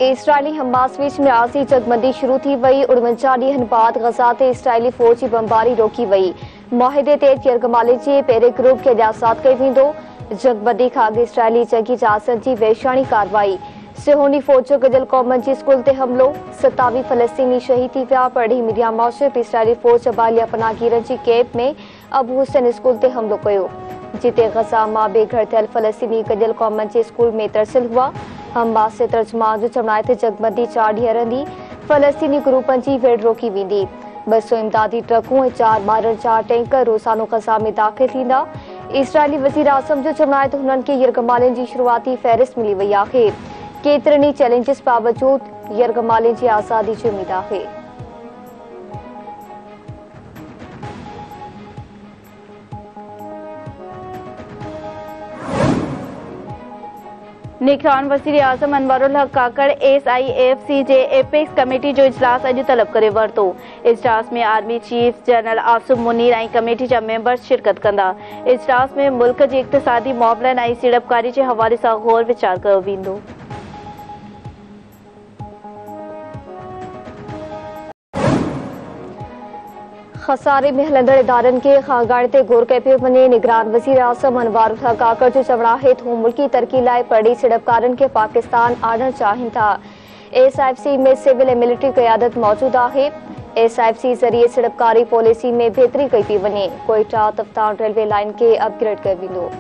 Israeli Hamas विच Miami जगबंदी शुरू थी वई। 49 ॾींहनि बाद गज़ा ते इसराइली फौज जी बमबारी रोकी वई। मुआहिदे ते यरगमाली जे पहिरें ग्रुप खे ॾियासात कई वेंदो। जगबंदी खां अॻु इसराइली जंगी जहाज़नि जी वहशाणी कार्रवाई। सिहोनी फौज जो गॾियल क़ौमनि जी स्कूल ते हमलो। 27 फ़लस्तीनी शहीद थी विया। पढ़ी मीडिया मूजिब इसराइली फौज जबालिया पनाहगीरनि जी कैंप में अबू हुसैन स्कूल ते हमलो कयो, जिते गज़ा मां बेघर थियल फ़लस्तीनी गॾियल क़ौमनि जे स्कूल में तरसिल हुआ। हमास जे तर्जुमान जो चवणु आहे त जगबंदी 4 ॾींहं रहंदी। फ़लस्तीनी ग्रुपनि जी वेढ़ रोकी वेंदी। 200 इमदादी ट्रकूं ऐं 4 ॿारनि 4 टैंकर रोज़ानो गज़ा में दाख़िल थींदा। इसराइली वज़ीर आज़म जो चवणु आहे त हुननि खे यरगमालियुनि जी शुरूआती फ़हरिस्त मिली वई आहे। केतिरनि ई चैलेंजिस बावजूदि यरगमालियुनि जी आज़ादी जी उमेद आहे। निगरान वज़ीर आज़म अनवरुल हक काकड़ SIFC जे एपेक्स कमेटी जो इजलास अॼु तलब करे वरितो। इजलास में army chief general Asim Munir ऐं कमेटी जा मेंबर्स शिरकत कंदा। इजलास में मुल्क जे इक़्तिसादी मामलनि ऐं सीड़पकारी जे हवाले सां गौर वीचार कयो वेंदो। खसारे में हलंदड़ इदारनि खे खागाइण ते गौर कयो पियो वञे। निगरान वज़ीर आज़म अनवरुल हक काकड़ जो चवणु आहे त हू मुल्की तरक़ी लाइ पढ़ी सीड़पकारनि खे पाकिस्तान आणणु चाहिनि था। SIFC में सिविल ऐं मिलिट्री क़यादत मौजूदु आहे। SIFC ज़रिए सीड़पकारी पॉलिसी में बहितरी कई पई वञे। कोयटा तफ्तान रेलवे लाइन खे अपग्रेड कयो वेंदो।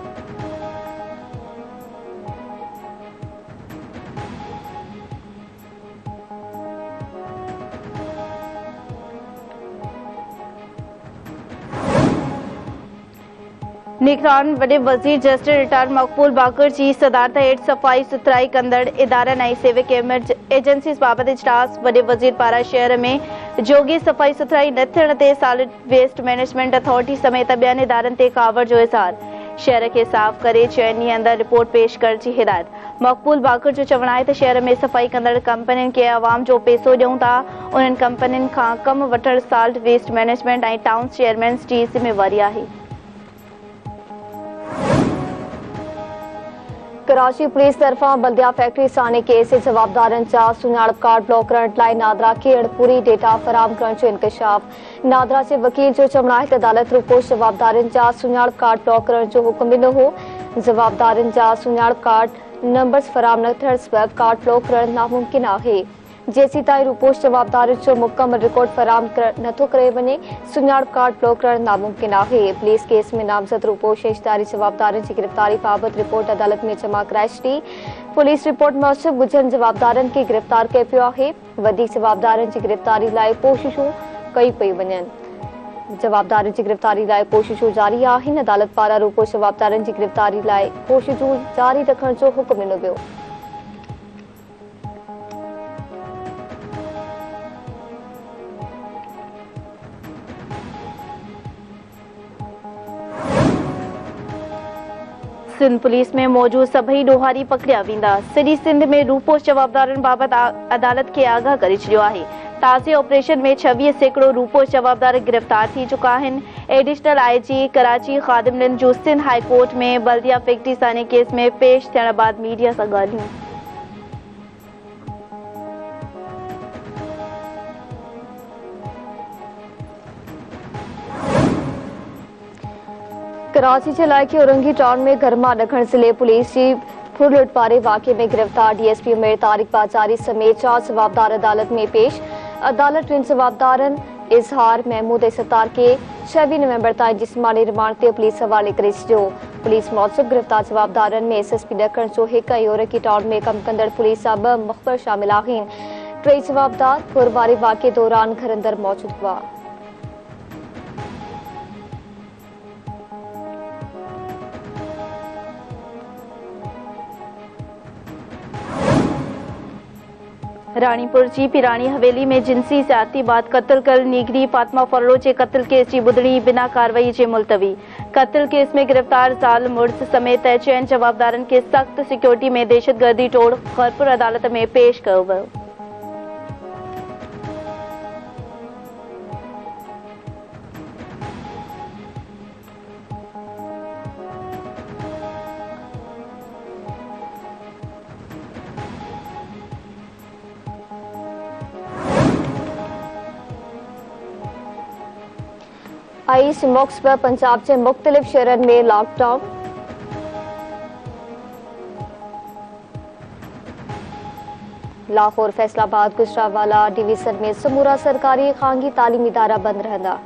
निगरान वॾे वज़ीर जस्टिस रिटायर मक़बूल बाक़र जी सदारत हेठि सफ़ाई सुथराई कंदड़ इदारनि ऐं सिविक एजेंसीज़ बाबति इजलास। वॾे वज़ीर पारां शहर में जोगी सफ़ाई सुथराई न थियण ते सॉलिड वेस्ट मैनेजमेंट अथॉरिटी समेत ॿियनि इदारनि ते कावड़ जो इज़हार। शहर खे साफ़ करे 6 ॾींहनि अंदरि रिपोर्ट पेश करण जी हिदायत। मक़बूल बाक़र जो चवणु आहे त शहर में सफ़ाई कंदड़ कंपनियुनि खे अवाम जो पैसो ॾियूं था। उन्हनि कंपनियुनि खां कमु वठणु सॉलिड वेस्ट मैनेजमेंट ऐं टाउन चेयरमैन जी ज़िम्मेवारी आहे। कराची पुलिस तरफ़ां बल्दिया फैक्ट्री साने केस जे जवाबदारनि जा सुञाणप कार्ड ब्लॉक करण लाइ नादरा खे अणपूरी डेटा फराहम करण जो इंकशाफ। नादरा जे वकील जो चवणु आहे त अदालत रुपोश जवाबदारनि जा सुञाणप कार्ड ब्लॉक करण जो हुकुम ॾिनो हो। जवाबदारनि जा सुञाणप कार्ड नंबर्स फराहम न थियण सबबि कार्ड ब्लॉक करण नामुमकिन आहे। जेसी ताईं रुपोश जवाबदारनि जो मुकमल रिकॉर्ड फराहम नथो करे वञे, सुञाणप कार्ड ब्लॉक करण नामुमकिन आहे। पुलिस केस में नामज़द रुपोश ऐं इश्तिहारी जवाबदारनि जी गिरफ़्तारी बाबति रिपोर्ट अदालत में जमा कराए छॾी। पुलिस रिपोर्ट मूजिब ॻुझनि जवाबदारनि खे गिरफ़्तार कयो पियो आहे। वधीक जवाबदारनि जी गिरफ़्तारी लाइ कोशिशूं कई पयूं वञनि। जवाबदारनि जी गिरफ़्तारी लाइ कोशिशूं जारी आहिनि। अदालत पारां रुपोश जवाबदारनि जी गिरफ़्तारी लाइ कोशिशूं जारी रखण जो हुकुम ॾिनो वियो। सिंध पुलिस में मौजूद सभई ॾोहारी पकड़िया वेंदा। सॼी सिंध में रूपोश जवाबदारनि बाबति अदालत खे आगाह करे छॾियो आहे। ताज़े ऑपरेशन में 26 सैकड़ो रूपोश जवाबदार गिरफ़्तार थी चुका आहिनि। एडिशनल IG कराची ख़ादिमनि जूं सिंध हाई कोर्ट में बल्दिया फैक्ट्री साने केस में पेश थियण बाद मीडिया सां ॻाल्हियूं। कराची जे इलाइक़े औरंगी टाउन में गरमा ॾखण ज़िले पुलिस जी फुर लुटपारे वाक़े में गिरफ़्तार DSP उमेर तारिक बाजारी समेत 4 जवाबदार अदालत में पेश। अदालत 3 जवाबदारनि इज़हार महमूद ऐं सत्तार खे 26 नवंबर ताईं जिस्मानी रिमांड ते पुलिस हवाले करे छॾियो। पुलिस मूजिब गिरफ़्तार जवाबदारनि में SSP ॾखण जो हिकु ऐं औरंगी टाउन में कमु कंदड़ पुलिस जा 2 मुख़बिर शामिल आहिनि। 3 जवाबदार फुर वारे वाक़े दौरान घर अंदरि मौजूदु हुआ। रानीपुर जी पिरानी हवेली में जिनसी ज़्यादती बाद क़त्ल कयल नीगरी फातिमा फरलो जे क़त्ल केस जी ॿुधणी बिना कार्रवाई जे मुलतवी। क़त्ल केस में गिरफ़्तार ज़ाल मुड़िस समेत 6 जवाबदारनि खे सख़्त सिक्योरिटी में दहशतगर्दी टोड़ खरपुर अदालत में पेश कयो वियो। आइस मौक़े पर पंजाब के मुख्तलिफ शहरन में लॉकडाउन। लाहौर, फैसलाबाद, गुजरावाला डिवीजन में समूरा सरकारी खानगी तालीमी इदारा बंद रहंदा।